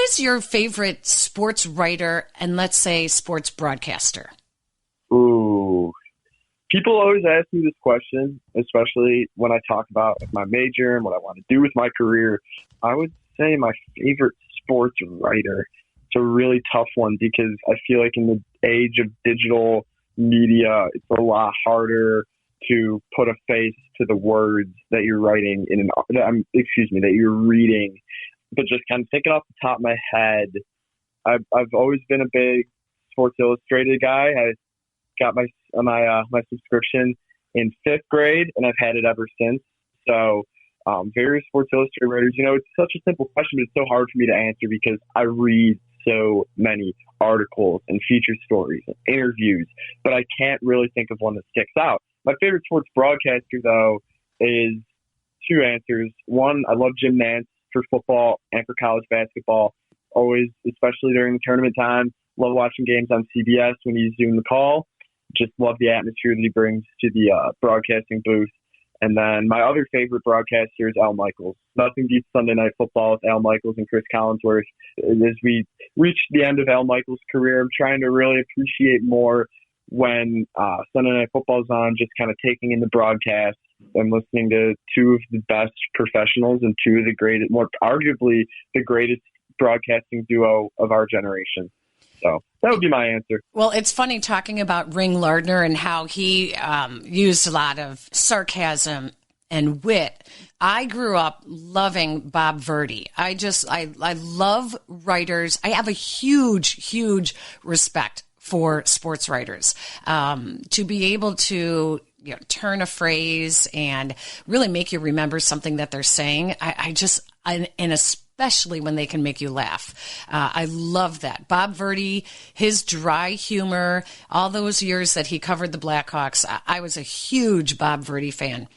is your favorite sports writer and, let's say, sports broadcaster? Ooh. People always ask me this question, especially when I talk about my major and what I want to do with my career. I would say my favorite sports writer. It's a really tough one because I feel like in the age of digital media, it's a lot harder to put a face to the words that you're writing that you're reading. But just kind of thinking off the top of my head, I've always been a big Sports Illustrated guy. I got my subscription in 5th grade, and I've had it ever since. So various Sports Illustrated writers, it's such a simple question, but it's so hard for me to answer because I read so many articles and feature stories and interviews, but I can't really think of one that sticks out. My favorite sports broadcaster, though, is 2 answers. One, I love Jim Nantz for football and for college basketball. Always, especially during the tournament time, love watching games on CBS when he's doing the call. Just love the atmosphere that he brings to the broadcasting booth. And then my other favorite broadcaster is Al Michaels. Nothing beats Sunday Night Football with Al Michaels and Chris Collinsworth. As we reach the end of Al Michaels' career, I'm trying to really appreciate more when Sunday Night Football is on, just kind of taking in the broadcast and listening to 2 of the best professionals and 2 of the greatest, more arguably the greatest broadcasting duo of our generation. So that would be my answer. Well, it's funny talking about Ring Lardner and how he used a lot of sarcasm and wit. I grew up loving Bob Verdi. I love writers. I have a huge respect for sports writers. To be able to turn a phrase and really make you remember something that they're saying, and especially when they can make you laugh. I love that. Bob Verdi, his dry humor, all those years that he covered the Blackhawks, I was a huge Bob Verdi fan.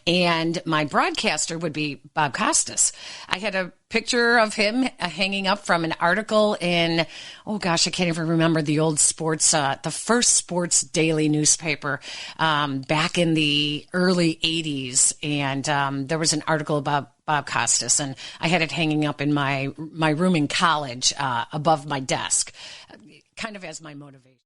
And my broadcaster would be Bob Costas. I had a picture of him hanging up from an article in, I can't even remember the old sports, the first sports daily newspaper back in the early 80s. And there was an article about Bob Costas, and I had it hanging up in my room in college above my desk, kind of as my motivation.